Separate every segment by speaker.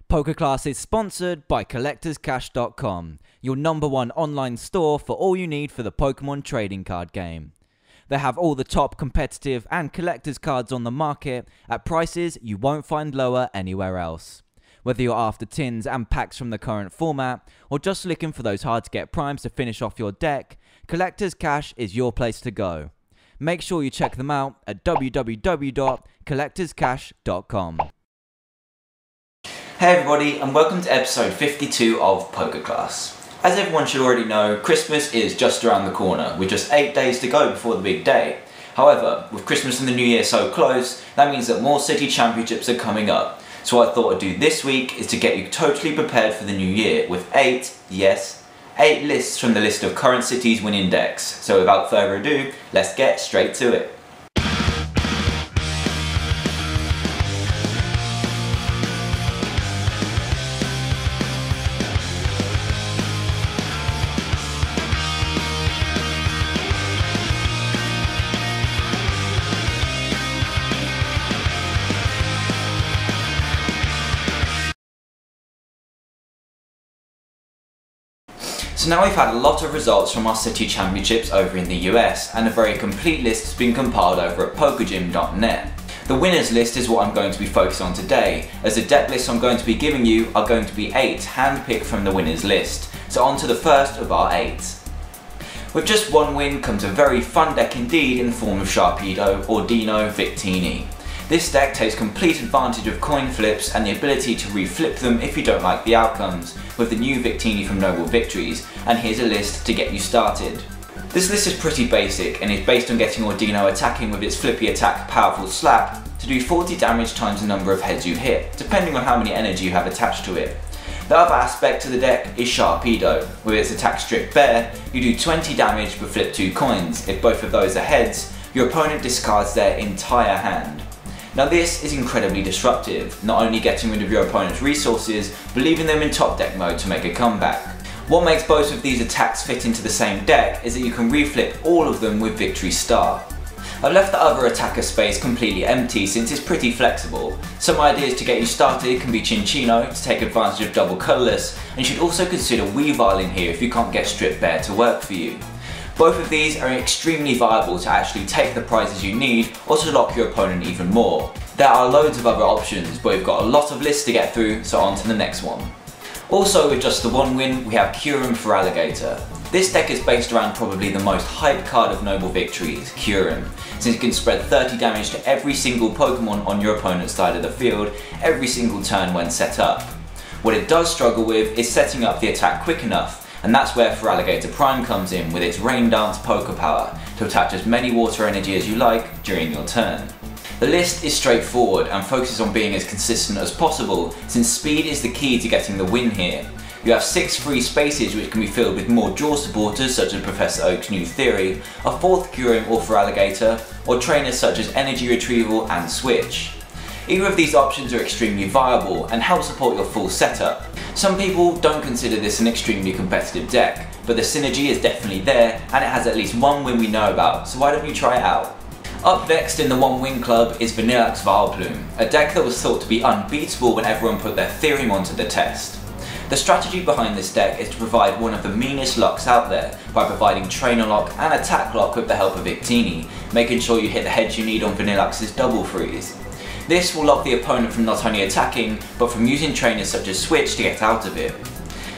Speaker 1: PokeClass is sponsored by CollectorsCash.com, your #1 online store for all you need for the Pokemon trading card game. They have all the top competitive and collector's cards on the market at prices you won't find lower anywhere else. Whether you're after tins and packs from the current format, or just looking for those hard to get primes to finish off your deck, Collector's Cash is your place to go. Make sure you check them out at www.collectorscash.com.
Speaker 2: Hey everybody, and welcome to episode 52 of PokeClass. As everyone should already know, Christmas is just around the corner, with just 8 days to go before the big day. However, with Christmas and the New Year so close, that means that more city championships are coming up. So what I thought I'd do this week is to get you totally prepared for the new year with 8 lists from the list of current cities winning decks. So without further ado, let's get straight to it. So now we've had a lot of results from our city championships over in the US, and a very complete list has been compiled over at pokegym.net. The winners list is what I'm going to be focused on today, as the deck lists I'm going to be giving you are going to be 8 hand-picked from the winners list. So on to the first of our 8. With just one win comes a very fun deck indeed in the form of Sharpedo or Dino Victini. This deck takes complete advantage of coin flips and the ability to reflip them if you don't like the outcomes, with the new Victini from Noble Victories, and here's a list to get you started. This list is pretty basic and is based on getting Ordino attacking with its flippy attack Powerful Slap to do 40 damage times the number of heads you hit, depending on how many energy you have attached to it. The other aspect to the deck is Sharpedo. With its attack Strip Bear, you do 20 damage but flip 2 coins. If both of those are heads, your opponent discards their entire hand. Now this is incredibly disruptive, not only getting rid of your opponent's resources, but leaving them in top deck mode to make a comeback. What makes both of these attacks fit into the same deck is that you can reflip all of them with Victory Star. I've left the other attacker space completely empty since it's pretty flexible. Some ideas to get you started can be Chinchino to take advantage of double colourless, and you should also consider Weavile in here if you can't get Strip Bear to work for you. Both of these are extremely viable to actually take the prizes you need or to lock your opponent even more. There are loads of other options, but we've got a lot of lists to get through, so on to the next one. Also, with just the one win, we have Kyurem for Alligator. This deck is based around probably the most hyped card of Noble Victories, Kyurem, since it can spread 30 damage to every single Pokemon on your opponent's side of the field every single turn when set up. What it does struggle with is setting up the attack quick enough, and that's where Feraligatr Prime comes in with its Rain Dance Poker Power to attach as many water energy as you like during your turn. The list is straightforward and focuses on being as consistent as possible, since speed is the key to getting the win here. You have 6 free spaces which can be filled with more draw supporters such as Professor Oak's New Theory, a 4th Kyurem or Feraligatr, or trainers such as Energy Retrieval and Switch. Either of these options are extremely viable and help support your full setup. Some people don't consider this an extremely competitive deck, but the synergy is definitely there and it has at least one win we know about, so why don't you try it out? Up next in the one win club is Vanilluxe Vileplume, a deck that was thought to be unbeatable when everyone put their theorem onto the test. The strategy behind this deck is to provide one of the meanest locks out there by providing Trainer Lock and Attack Lock with the help of Victini, making sure you hit the heads you need on Vanilluxe's Double Freeze. This will lock the opponent from not only attacking, but from using trainers such as Switch to get out of it.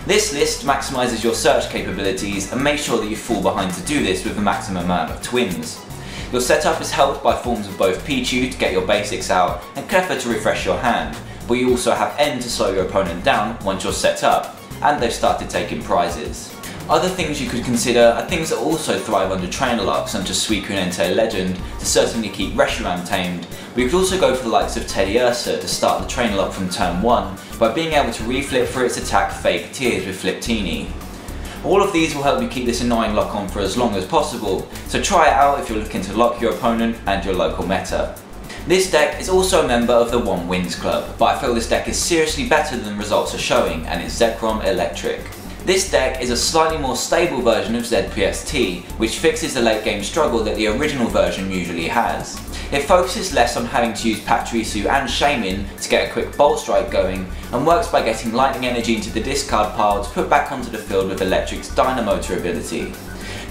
Speaker 2: This list maximises your search capabilities and makes sure that you fall behind to do this with the maximum amount of twins. Your setup is helped by forms of both Pichu to get your basics out and Cleffa to refresh your hand, but you also have N to slow your opponent down once you're set up, and they've started taking prizes. Other things you could consider are things that also thrive under trainer lock, such as Suicune Entei Legend to certainly keep Reshiram tamed, but you could also go for the likes of Teddiursa to start the trainer lock from turn 1 by being able to reflip for its attack Fake Tears with Fliptini. All of these will help you keep this annoying lock on for as long as possible, so try it out if you're looking to lock your opponent and your local meta. This deck is also a member of the One Wins Club, but I feel this deck is seriously better than the results are showing, and it's Zekrom Eelektrik. This deck is a slightly more stable version of ZPST, which fixes the late game struggle that the original version usually has. It focuses less on having to use Pachirisu and Shaman to get a quick Bolt Strike going, and works by getting lightning energy into the discard pile to put back onto the field with Eelektrek's Dynamotor ability.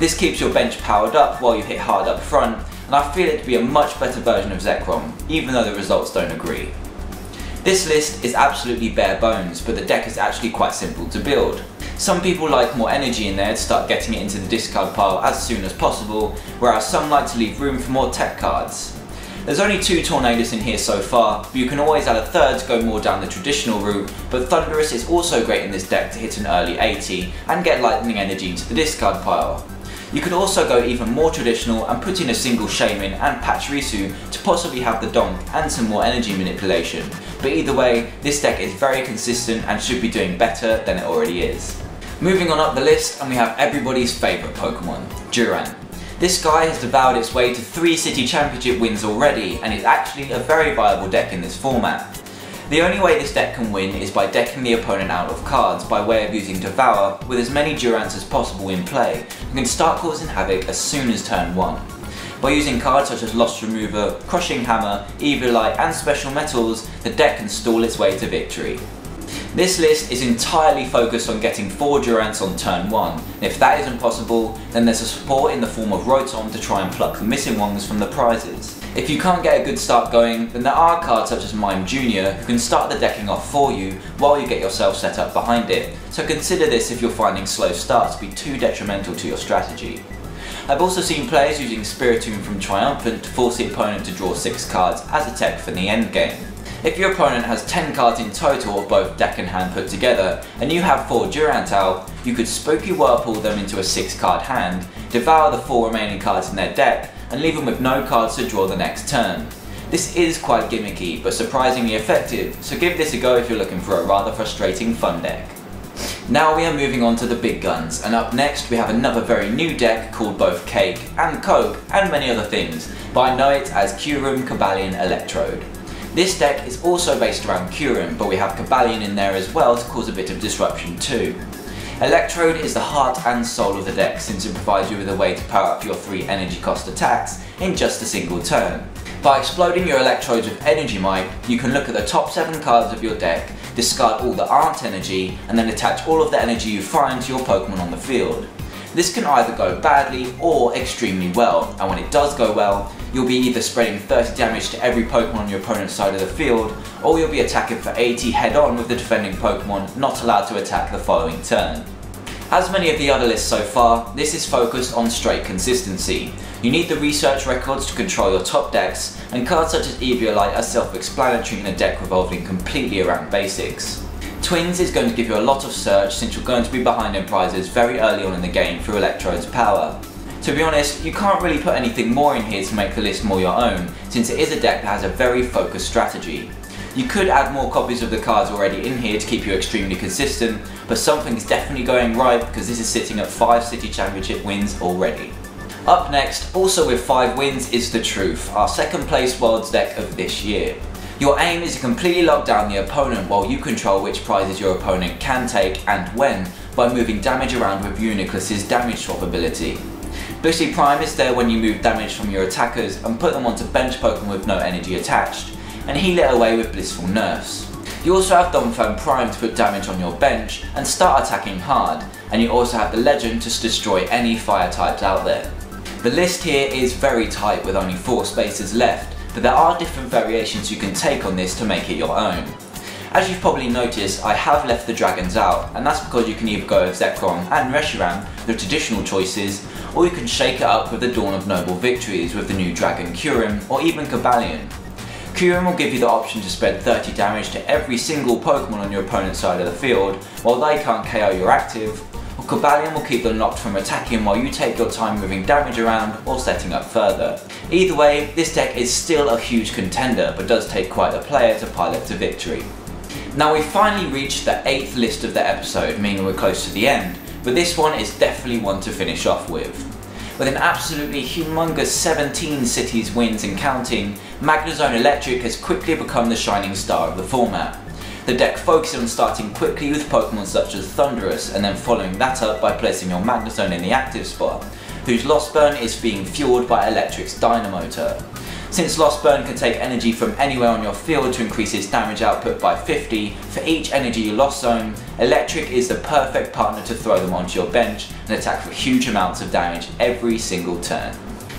Speaker 2: This keeps your bench powered up while you hit hard up front, and I feel it to be a much better version of Zekrom, even though the results don't agree. This list is absolutely bare bones, but the deck is actually quite simple to build. Some people like more energy in there to start getting it into the discard pile as soon as possible, whereas some like to leave room for more tech cards. There's only 2 Tornadus in here so far, but you can always add a third to go more down the traditional route, but Thundurus is also great in this deck to hit an early 80 and get lightning energy into the discard pile. You could also go even more traditional and put in a single Shaman and Pachirisu to possibly have the donk and some more energy manipulation, but either way, this deck is very consistent and should be doing better than it already is. Moving on up the list, and we have everybody's favourite Pokemon, Durant. This guy has devoured its way to 3 City Championship wins already, and is actually a very viable deck in this format. The only way this deck can win is by decking the opponent out of cards by way of using Devour with as many Durants as possible in play, and can start causing havoc as soon as turn 1. By using cards such as Lost Remover, Crushing Hammer, Evilite and Special Metals, the deck can stall its way to victory. This list is entirely focused on getting 4 Durants on turn 1, and if that isn't possible, then there's a support in the form of Rotom to try and pluck the missing ones from the prizes. If you can't get a good start going, then there are cards such as Mime Jr. who can start the decking off for you while you get yourself set up behind it, so consider this if you're finding slow starts to be too detrimental to your strategy. I've also seen players using Spiritomb from Triumphant to force the opponent to draw 6 cards as a tech for the endgame. If your opponent has 10 cards in total of both deck and hand put together, and you have 4 Durant out, you could Spooky Whirlpool them into a 6-card hand, devour the 4 remaining cards in their deck, and leave them with no cards to draw the next turn. This is quite gimmicky, but surprisingly effective, so give this a go if you're looking for a rather frustrating fun deck. Now we are moving on to the big guns, and up next we have another very new deck called both Cake and Coke and many other things, but I know it as Kyurem, Cobalion, Electrode. This deck is also based around Kyurem, but we have Cobalion in there as well to cause a bit of disruption too. Electrode is the heart and soul of the deck since it provides you with a way to power up your 3 energy cost attacks in just a single turn. By exploding your Electrodes with Energy Might, you can look at the top 7 cards of your deck, discard all that aren't energy, and then attach all of the energy you find to your Pokemon on the field. This can either go badly or extremely well, and when it does go well, you'll be either spreading 30 damage to every Pokemon on your opponent's side of the field, or you'll be attacking for 80 head on with the defending Pokemon not allowed to attack the following turn. As many of the other lists so far, this is focused on straight consistency. You need the research records to control your top decks, and cards such as Eviolite are self-explanatory in a deck revolving completely around basics. Twins is going to give you a lot of search since you're going to be behind in prizes very early on in the game through Electrode's power. To be honest, you can't really put anything more in here to make the list more your own, since it is a deck that has a very focused strategy. You could add more copies of the cards already in here to keep you extremely consistent, but something's definitely going right because this is sitting at 5 City Championship wins already. Up next, also with 5 wins, is The Truth, our second place Worlds deck of this year. Your aim is to completely lock down the opponent while you control which prizes your opponent can take and when, by moving damage around with Uniclus's damage swap ability. Blissey Prime is there when you move damage from your attackers and put them onto bench Pokemon with no energy attached, and heal it away with Blissful Nerfs. You also have Donphan Prime to put damage on your bench and start attacking hard, and you also have the Legend to destroy any fire types out there. The list here is very tight with only 4 spaces left, but there are different variations you can take on this to make it your own. As you've probably noticed, I have left the dragons out, and that's because you can either go with Zekrom and Reshiram, the traditional choices, or you can shake it up with the Dawn of Noble Victories with the new Dragon Kyurem, or even Cobalion. Kyurem will give you the option to spread 30 damage to every single Pokemon on your opponent's side of the field, while they can't KO your active, or Cobalion will keep them locked from attacking while you take your time moving damage around or setting up further. Either way, this deck is still a huge contender, but does take quite a player to pilot to victory. Now we've finally reached the 8th list of the episode, meaning we're close to the end, but this one is definitely one to finish off with. With an absolutely humongous 17 cities wins and counting, Magnezone Eelektrik has quickly become the shining star of the format. The deck focuses on starting quickly with Pokemon such as Thundurus and then following that up by placing your Magnezone in the active spot, whose loss burn is being fueled by Eelektrek's Dynamotor. Since Lost Burn can take energy from anywhere on your field to increase its damage output by 50 for each energy you lost zone, Eelektrik is the perfect partner to throw them onto your bench and attack for huge amounts of damage every single turn.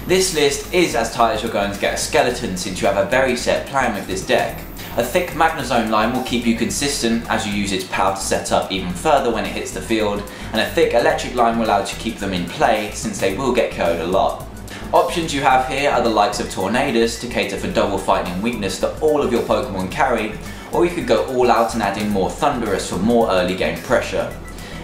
Speaker 2: This list is as tight as you're going to get a skeleton since you have a very set plan with this deck. A thick Magnezone line will keep you consistent as you use its power to set up even further when it hits the field, and a thick Eelektrik line will allow you to keep them in play since they will get KO'd a lot. Options you have here are the likes of Tornadus to cater for double fighting weakness that all of your Pokemon carry, or you could go all out and add in more Thunderous for more early game pressure.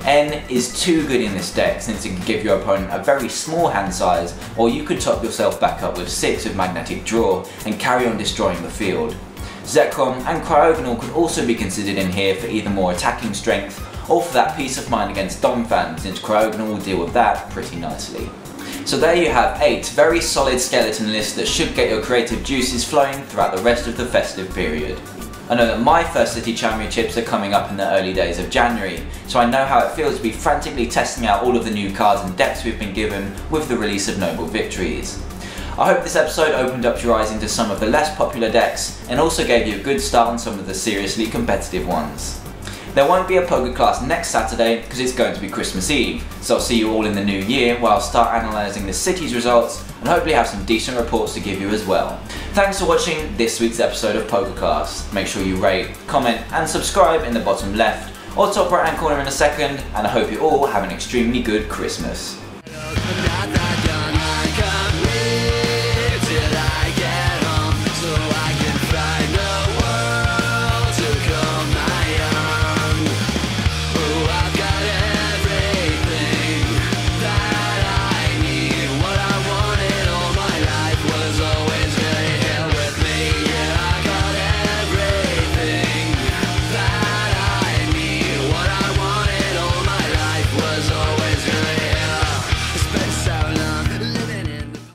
Speaker 2: N is too good in this deck since it can give your opponent a very small hand size, or you could top yourself back up with 6 with Magnetic Draw and carry on destroying the field. Zekrom and Cryogonal could also be considered in here for either more attacking strength or for that peace of mind against Domfan, since Cryogonal will deal with that pretty nicely. So there you have 8 very solid skeleton lists that should get your creative juices flowing throughout the rest of the festive period. I know that my first City Championships are coming up in the early days of January, so I know how it feels to be frantically testing out all of the new cards and decks we've been given with the release of Noble Victories. I hope this episode opened up your eyes into some of the less popular decks and also gave you a good start on some of the seriously competitive ones. There won't be a PokeClass next Saturday because it's going to be Christmas Eve, so I'll see you all in the new year where I'll start analysing the city's results and hopefully have some decent reports to give you as well. Thanks for watching this week's episode of PokeClass. Make sure you rate, comment and subscribe in the bottom left or top right hand corner in a second, and I hope you all have an extremely good Christmas.